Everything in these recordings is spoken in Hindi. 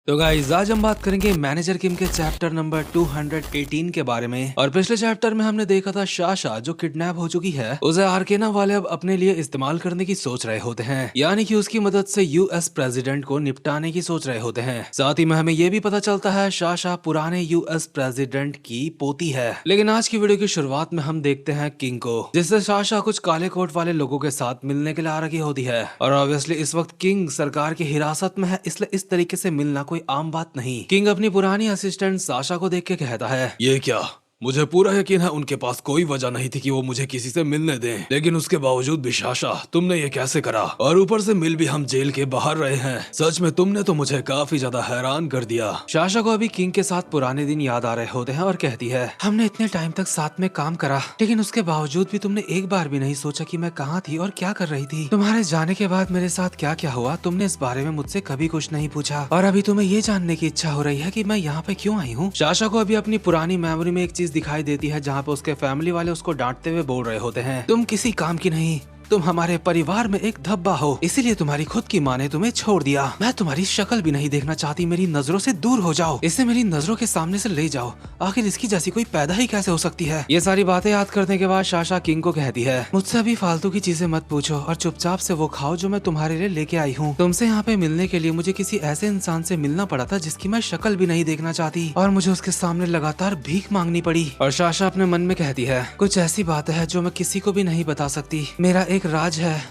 तो गाइस आज हम बात करेंगे मैनेजर किम के चैप्टर नंबर 218 के बारे में। और पिछले चैप्टर में हमने देखा था शाशा जो किडनैप हो चुकी है, उसे आर्केना वाले अब अपने लिए इस्तेमाल करने की सोच रहे होते हैं, यानी कि उसकी मदद से यूएस प्रेसिडेंट को निपटाने की सोच रहे होते हैं। साथ ही में हमें ये भी पता चलता है शाशा पुराने यूएस प्रेसिडेंट की पोती है। लेकिन आज की वीडियो की शुरुआत में हम देखते हैं किंग को, जिससे शाशा कुछ काले कोट वाले लोगों के साथ मिलने के लिए आ रखी होती है। और ऑब्वियसली इस वक्त किंग सरकार की हिरासत में है, इसलिए इस तरीके से मिलना कोई आम बात नहीं। किंग अपनी पुरानी असिस्टेंट साशा को देख के कहता है, ये क्या? मुझे पूरा यकीन है उनके पास कोई वजह नहीं थी कि वो मुझे किसी से मिलने दें, लेकिन उसके बावजूद भी शाशा तुमने ये कैसे करा? और ऊपर से मिल भी हम जेल के बाहर रहे हैं। सच में तुमने तो मुझे काफी ज्यादा हैरान कर दिया। शाशा को अभी किंग के साथ पुराने दिन याद आ रहे होते हैं और कहती है, हमने इतने टाइम तक साथ में काम करा, लेकिन उसके बावजूद भी तुमने एक बार भी नहीं सोचा कि मैं कहाँ थी और क्या कर रही थी। तुम्हारे जाने के बाद मेरे साथ क्या क्या हुआ, तुमने इस बारे में मुझसे कभी कुछ नहीं पूछा, और अभी तुम्हें ये जानने की इच्छा हो रही है कि मैं यहाँ पे क्यों आई हूँ। शाशा को अभी अपनी पुरानी मेमोरी में एक चीज दिखाई देती है, जहाँ पे उसके फैमिली वाले उसको डांटते हुए बोल रहे होते हैं, तुम किसी काम की नहीं, तुम हमारे परिवार में एक धब्बा हो, इसीलिए तुम्हारी खुद की माँ ने तुम्हें छोड़ दिया। मैं तुम्हारी शक्ल भी नहीं देखना चाहती, मेरी नजरों से दूर हो जाओ, इसे मेरी नजरों के सामने से ले जाओ, आखिर इसकी जैसी कोई पैदा ही कैसे हो सकती है। ये सारी बातें याद करने के बाद शाशा किंग को कहती है, मुझसे अभी फालतू की चीजें मत पूछो और चुपचाप से वो खाओ जो मैं तुम्हारे लिए लेके आई हूँ। तुमसे यहाँ पे मिलने के लिए मुझे किसी ऐसे इंसान से मिलना पड़ा था जिसकी मैं शक्ल भी नहीं देखना चाहती, और मुझे उसके सामने लगातार भीख मांगनी पड़ी। और शाशा अपने मन में कहती है, कुछ ऐसी बात है जो मैं किसी को भी नहीं बता सकती, मेरा एक राज है,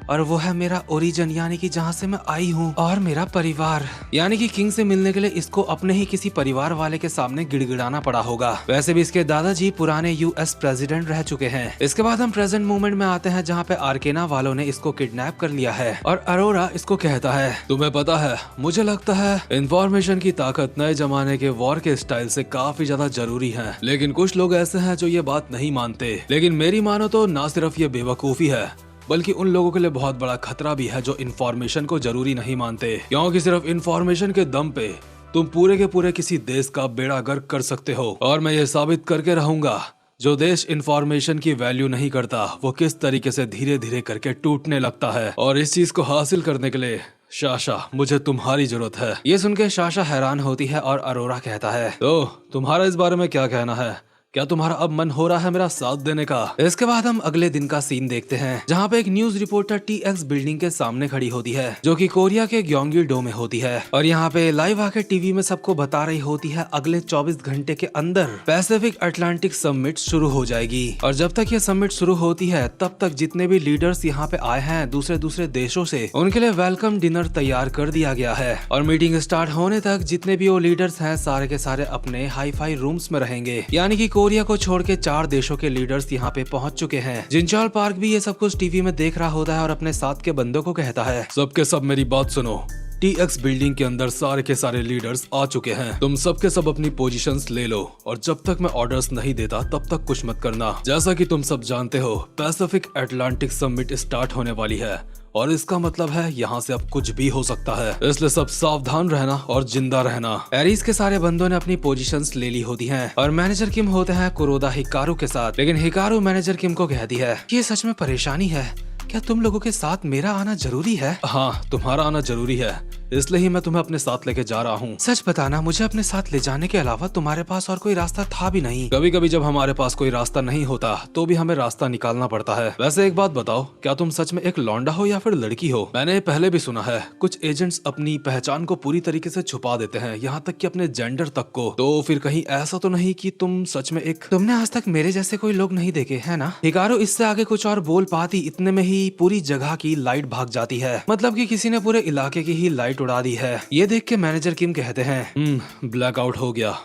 और वो है मेरा ओरिजिन, यानी कि जहाँ से मैं आई हूँ, और मेरा परिवार। यानी कि किंग से मिलने के लिए इसको अपने ही किसी परिवार वाले के सामने गिड़गिड़ाना पड़ा होगा। वैसे भी इसके दादाजी पुराने यूएस प्रेसिडेंट रह चुके हैं। इसके बाद हम प्रेजेंट मोमेंट में आते हैं, जहाँ पे आर्केना वालों ने इसको किडनैप कर लिया है, और अरोरा इसको कहता है, तुम्हें पता है, मुझे लगता है इंफॉर्मेशन की ताकत नए जमाने के वॉर के स्टाइल से काफी ज्यादा जरूरी है, लेकिन कुछ लोग ऐसे हैं जो ये बात नहीं मानते। लेकिन मेरी मानो तो ना सिर्फ ये बेवकूफी है, बल्कि उन लोगों के लिए बहुत बड़ा खतरा भी है जो इन्फॉर्मेशन को जरूरी नहीं मानते, क्योंकि सिर्फ इन्फॉर्मेशन के दम पे तुम पूरे के पूरे किसी देश का बेड़ा गर्क कर सकते हो। और मैं ये साबित करके रहूंगा, जो देश इन्फॉर्मेशन की वैल्यू नहीं करता वो किस तरीके से धीरे धीरे करके टूटने लगता है। और इस चीज को हासिल करने के लिए शाशा मुझे तुम्हारी जरूरत है। ये सुन के शाशा हैरान होती है और अरोरा कहता है, तो तुम्हारा इस बारे में क्या कहना है? क्या तुम्हारा अब मन हो रहा है मेरा साथ देने का? इसके बाद हम अगले दिन का सीन देखते हैं, जहाँ पे एक न्यूज रिपोर्टर टीएक्स बिल्डिंग के सामने खड़ी होती है, जो कि कोरिया के ग्योंगी-डो में होती है, और यहाँ पे लाइव आके टीवी में सबको बता रही होती है अगले 24 घंटे के अंदर पैसिफिक अटलांटिक समिट शुरू हो जाएगी। और जब तक ये समिट शुरू होती है तब तक जितने भी लीडर्स यहाँ पे आए हैं दूसरे दूसरे देशों से, उनके लिए वेलकम डिनर तैयार कर दिया गया है। और मीटिंग स्टार्ट होने तक जितने भी वो लीडर्स हैं सारे के सारे अपने हाई फाई रूम्स में रहेंगे, यानी कि कोरिया को छोड़ के 4 देशों के लीडर्स यहाँ पे पहुंच चुके हैं। जिनचॉल पार्क भी ये सब कुछ टीवी में देख रहा होता है और अपने साथ के बंदों को कहता है, सबके सब मेरी बात सुनो, टीएक्स बिल्डिंग के अंदर सारे के सारे लीडर्स आ चुके हैं। तुम सबके सब अपनी पोजीशंस ले लो, और जब तक मैं ऑर्डर्स नहीं देता तब तक कुछ मत करना। जैसा कि तुम सब जानते हो, पैसिफिक अटलांटिक समिट स्टार्ट होने वाली है, और इसका मतलब है यहाँ से अब कुछ भी हो सकता है, इसलिए सब सावधान रहना और जिंदा रहना। एरीज के सारे बंदों ने अपनी पोजीशंस ले ली होती हैं, और मैनेजर किम होते हैं कुरोदा हिकारू के साथ। लेकिन हिकारू मैनेजर किम को कहती है, ये सच में परेशानी है, क्या तुम लोगों के साथ मेरा आना जरूरी है? हाँ, तुम्हारा आना जरूरी है, इसलिए ही मैं तुम्हें अपने साथ लेके जा रहा हूँ। सच बताना, मुझे अपने साथ ले जाने के अलावा तुम्हारे पास और कोई रास्ता था भी नहीं। कभी कभी जब हमारे पास कोई रास्ता नहीं होता तो भी हमें रास्ता निकालना पड़ता है। वैसे एक बात बताओ, क्या तुम सच में एक लौंडा हो या फिर लड़की हो? मैंने पहले भी सुना है कुछ एजेंट्स अपनी पहचान को पूरी तरीके से छुपा देते हैं, यहाँ तक कि अपने जेंडर तक को। तो फिर कहीं ऐसा तो नहीं कि तुम सच में एक... तुमने आज तक मेरे जैसे कोई लोग नहीं देखे है ना? हिकारू इससे आगे कुछ और बोल पाती, इतने में ही पूरी जगह की लाइट भाग जाती है, मतलब कि किसी ने पूरे इलाके की ही लाइट उड़ा दी है। ये देख के मैनेजर किम कहते हैं, ब्लैकआउट हो गया,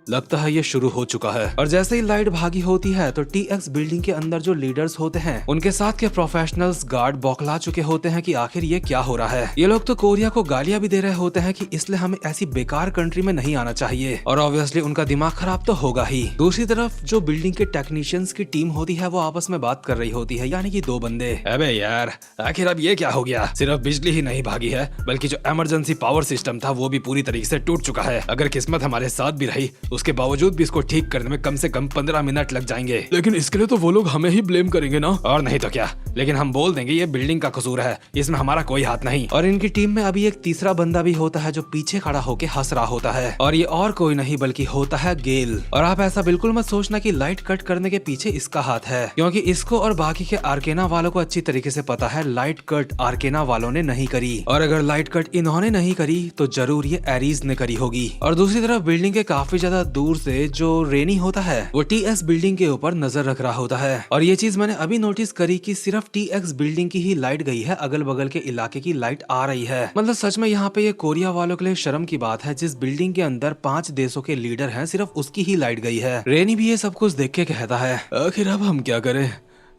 लगता है ये शुरू हो चुका है। और जैसे ही लाइट भागी होती है तो टीएक्स बिल्डिंग के अंदर जो लीडर्स होते हैं उनके साथ के प्रोफेशनल्स गार्ड बौखला चुके होते हैं कि आखिर ये क्या हो रहा है। ये लोग तो कोरिया को गालियां भी दे रहे होते हैं कि इसलिए हमें ऐसी बेकार कंट्री में नहीं आना चाहिए, और ऑब्वियसली उनका दिमाग खराब तो होगा ही। दूसरी तरफ जो बिल्डिंग के टेक्नीशियंस की टीम होती है वो आपस में बात कर रही होती है, यानी कि 2 बंदे। अबे यार, आखिर अब ये क्या हो गया? सिर्फ बिजली ही नहीं भागी है, बल्कि जो इमरजेंसी पावर सिस्टम था वो भी पूरी तरीके से टूट चुका है। अगर किस्मत हमारे साथ भी रही, उसके बावजूद भी इसको ठीक करने में कम से कम 15 मिनट लग जाएंगे। लेकिन इसके लिए तो वो लोग हमें ही ब्लेम करेंगे ना? और नहीं तो क्या, लेकिन हम बोल देंगे ये बिल्डिंग का कसूर है, इसमें हमारा कोई हाथ नहीं। और इनकी टीम में अभी एक तीसरा बंदा भी होता है जो पीछे खड़ा होके हंस रहा होता है, और ये और कोई नहीं बल्कि होता है गेल। और आप ऐसा बिल्कुल मत सोचना कि लाइट कट करने के पीछे इसका हाथ है, क्योंकि इसको और बाकी के आर्केना वालों को अच्छी तरीके से पता है लाइट कट आर्केना वालों ने नहीं करी, और अगर लाइट कट इन्होंने नहीं करी तो जरूर ये एरीज ने करी होगी। और दूसरी तरफ बिल्डिंग के काफी ज्यादा दूर से जो रेनी होता है वो टीएस बिल्डिंग के ऊपर नजर रख रहा होता है, और ये चीज मैंने अभी नोटिस करी कि सिर्फ टीएक्स बिल्डिंग की ही लाइट गई है, अगल बगल के इलाके की लाइट आ रही है। मतलब सच में यहाँ पे ये कोरिया वालों के लिए शर्म की बात है, जिस बिल्डिंग के अंदर 5 देशों के लीडर हैं सिर्फ उसकी ही लाइट गई है। रेनी भी ये सब कुछ देख के कहता है आखिर अब हम क्या करें,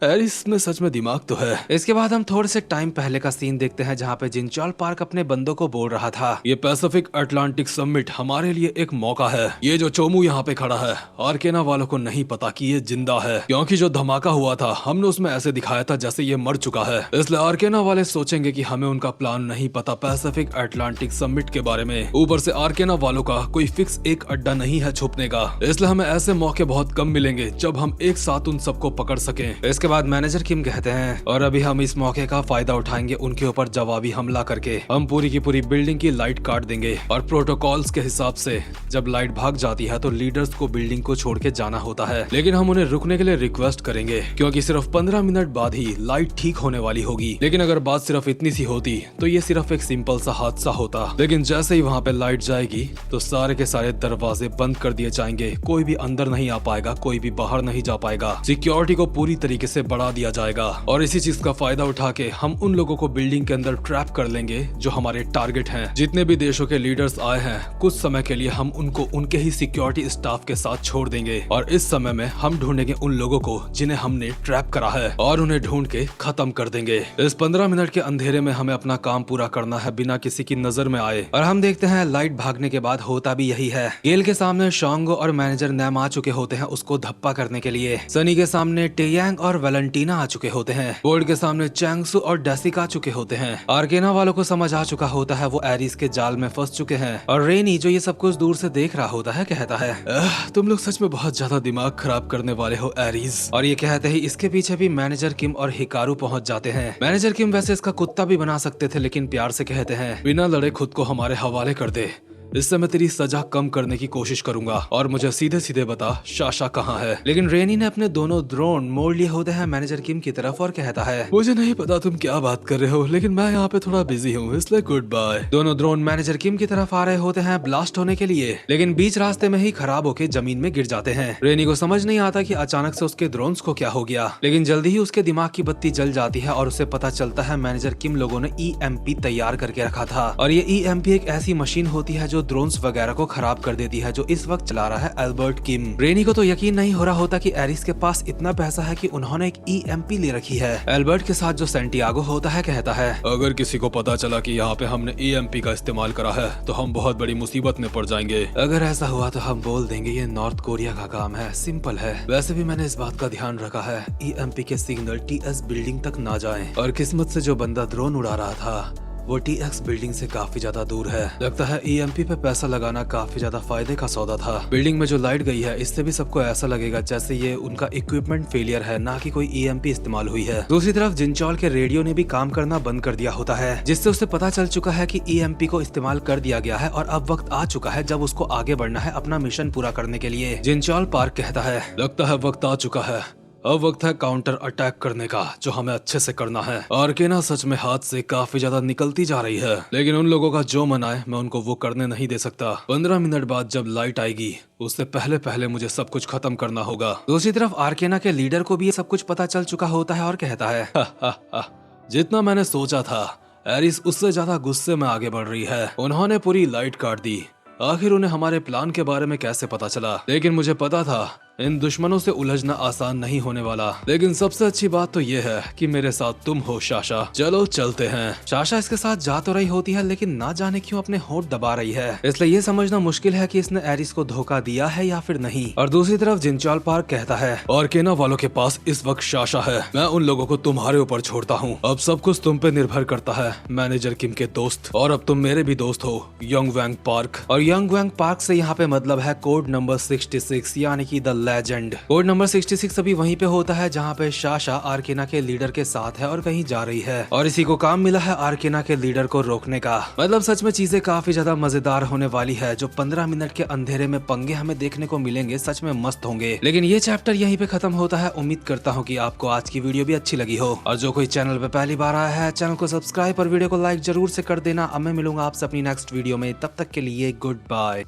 एरिस में सच में दिमाग तो है। इसके बाद हम थोड़े से टाइम पहले का सीन देखते हैं जहाँ पे जिनचॉल पार्क अपने बंदों को बोल रहा था, ये पैसिफिक अटलांटिक समिट हमारे लिए एक मौका है। ये जो चोमू यहाँ पे खड़ा है, आर्केना वालों को नहीं पता कि ये जिंदा है, क्योंकि जो धमाका हुआ था हमने उसमें ऐसे दिखाया था जैसे ये मर चुका है। इसलिए आर्केना वाले सोचेंगे कि हमें उनका प्लान नहीं पता पैसिफिक अटलांटिक समिट के बारे में। ऊपर से आर्केना वालों का कोई फिक्स एक अड्डा नहीं है छुपने का, इसलिए हमें ऐसे मौके बहुत कम मिलेंगे जब हम एक साथ उन सबको पकड़ सकें। इसके बाद मैनेजर किम कहते हैं, और अभी हम इस मौके का फायदा उठाएंगे उनके ऊपर जवाबी हमला करके। हम पूरी की पूरी बिल्डिंग की लाइट काट देंगे, और प्रोटोकॉल्स के हिसाब से जब लाइट भाग जाती है तो लीडर्स को बिल्डिंग को छोड़ के जाना होता है, लेकिन हम उन्हें रुकने के लिए रिक्वेस्ट करेंगे, क्योंकि सिर्फ 15 मिनट बाद ही लाइट ठीक होने वाली होगी। लेकिन अगर बात सिर्फ इतनी सी होती तो ये सिर्फ एक सिंपल सा हादसा होता, लेकिन जैसे ही वहाँ पे लाइट जाएगी तो सारे के सारे दरवाजे बंद कर दिए जाएंगे, कोई भी अंदर नहीं आ पाएगा, कोई भी बाहर नहीं जा पाएगा, सिक्योरिटी को पूरी तरीके से बढ़ा दिया जाएगा, और इसी चीज का फायदा उठा के हम उन लोगों को बिल्डिंग के अंदर ट्रैप कर लेंगे जो हमारे टारगेट हैं। जितने भी देशों के लीडर्स आए हैं कुछ समय के लिए हम उनको उनके ही सिक्योरिटी स्टाफ के साथ छोड़ देंगे, और इस समय में हम ढूंढेंगे उन लोगों को जिन्हें हमने ट्रैप करा है, और उन्हें ढूंढ के खत्म कर देंगे। इस 15 मिनट के अंधेरे में हमें अपना काम पूरा करना है बिना किसी की नजर में आए। और हम देखते हैं लाइट भागने के बाद होता भी यही है। गेल के सामने शोंगो और मैनेजर नैम आ चुके होते हैं उसको धप्पा करने के लिए। सनी के सामने टेयांग और वैलेंटीना आ चुके होते हैं। बोर्ड के सामने चैंगसू और डेसिक आ चुके होते हैं। आर्केना वालों को समझ आ चुका होता है वो एरिस के जाल में फंस चुके हैं, और रेनी जो ये सब कुछ दूर से देख रहा होता है कहता है तुम लोग सच में बहुत ज्यादा दिमाग खराब करने वाले हो एरिस। और ये कहते ही इसके पीछे भी मैनेजर किम और हिकारू पहुंच जाते हैं। मैनेजर किम वैसे इसका कुत्ता भी बना सकते थे, लेकिन प्यार से कहते हैं बिना लड़े खुद को हमारे हवाले कर दे, इससे मैं तेरी सजा कम करने की कोशिश करूंगा, और मुझे सीधे सीधे बता शाशा कहाँ है। लेकिन रेनी ने अपने दोनों ड्रोन मोड़ लिए होते हैं मैनेजर किम की तरफ और कहता है मुझे नहीं पता तुम क्या बात कर रहे हो, लेकिन मैं यहाँ पे थोड़ा बिजी हूँ, इसलिए गुड बाय। दोनों ड्रोन मैनेजर किम की तरफ आ रहे होते हैं ब्लास्ट होने के लिए, लेकिन बीच रास्ते में ही खराब होके जमीन में गिर जाते हैं। रेनी को समझ नहीं आता कि अचानक से उसके ड्रोन्स को क्या हो गया, लेकिन जल्दी ही उसके दिमाग की बत्ती जल जाती है और उसे पता चलता है मैनेजर किम लोगों ने EMP तैयार करके रखा था, और ये EMP एक ऐसी मशीन होती है जो ड्रोन्स वगैरह को खराब कर देती है, जो इस वक्त चला रहा है अल्बर्ट किम। रेनी को तो यकीन नहीं हो रहा होता कि एरिस के पास इतना पैसा है कि उन्होंने एक EMP ले रखी है। अल्बर्ट के साथ जो सेंटियागो होता है कहता है अगर किसी को पता चला कि यहाँ पे हमने EMP का इस्तेमाल करा है तो हम बहुत बड़ी मुसीबत में पड़ जाएंगे। अगर ऐसा हुआ तो हम बोल देंगे ये नॉर्थ कोरिया का काम है, सिंपल है। वैसे भी मैंने इस बात का ध्यान रखा है EMP के सिग्नल TS बिल्डिंग तक ना जाएं, और किस्मत से जो बंदा ड्रोन उड़ा रहा था वो TX बिल्डिंग से काफी ज्यादा दूर है। लगता है EMP पे पैसा लगाना काफी ज्यादा फायदे का सौदा था। बिल्डिंग में जो लाइट गई है इससे भी सबको ऐसा लगेगा जैसे ये उनका इक्विपमेंट फेलियर है, ना कि कोई EMP इस्तेमाल हुई है। दूसरी तरफ जिनचॉल के रेडियो ने भी काम करना बंद कर दिया होता है, जिससे उसे पता चल चुका है कि EMP को इस्तेमाल कर दिया गया है, और अब वक्त आ चुका है जब उसको आगे बढ़ना है अपना मिशन पूरा करने के लिए। जिनचॉल पार्क कहता है लगता है वक्त आ चुका है, अब वक्त है काउंटर अटैक करने का, जो हमें अच्छे से करना है। आर्केना सच में हाथ से काफी ज्यादा निकलती जा रही है, लेकिन उन लोगों का जो मन आए मैं उनको वो करने नहीं दे सकता। 15 मिनट बाद जब लाइट आएगी उससे पहले पहले मुझे सब कुछ खत्म करना होगा। दूसरी तरफ आर्केना के लीडर को भी ये सब कुछ पता चल चुका होता है और कहता है जितना मैंने सोचा था एरिस उससे ज्यादा गुस्से में आगे बढ़ रही है। उन्होंने पूरी लाइट काट दी। आखिर उन्हें हमारे प्लान के बारे में कैसे पता चला, लेकिन मुझे पता था इन दुश्मनों से उलझना आसान नहीं होने वाला। लेकिन सबसे अच्छी बात तो ये है कि मेरे साथ तुम हो शाशा, चलो चलते हैं। शाशा इसके साथ जा तो रही होती है, लेकिन ना जाने क्यों अपने होंठ दबा रही है, इसलिए ये समझना मुश्किल है कि इसने एरिस को धोखा दिया है या फिर नहीं। और दूसरी तरफ जिनचॉल पार्क कहता है आर्केना वालों के पास इस वक्त शाशा है, मैं उन लोगों को तुम्हारे ऊपर छोड़ता हूँ। अब सब कुछ तुम पे निर्भर करता है मैनेजर किम के दोस्त, और अब तुम मेरे भी दोस्त हो यंग वैंग पार्क। और यंग वैंग पार्क से यहाँ पे मतलब है कोड नंबर 66 यानी कि द लेजेंड। कोड नंबर 66 अभी वहीं पे होता है जहाँ पे साशा आर्केना के लीडर के साथ है और कहीं जा रही है, और इसी को काम मिला है आर्केना के लीडर को रोकने का। मतलब सच में चीजें काफी ज्यादा मजेदार होने वाली है। जो 15 मिनट के अंधेरे में पंगे हमें देखने को मिलेंगे सच में मस्त होंगे। लेकिन ये चैप्टर यहीं पे खत्म होता है। उम्मीद करता हूँ कि आपको आज की वीडियो भी अच्छी लगी हो, और जो कोई चैनल पे पहली बार आया है चैनल को सब्सक्राइब और वीडियो को लाइक जरूर से कर देना। अब मैं मिलूंगा आपसे अपनी नेक्स्ट वीडियो में, तब तक के लिए गुड बाय।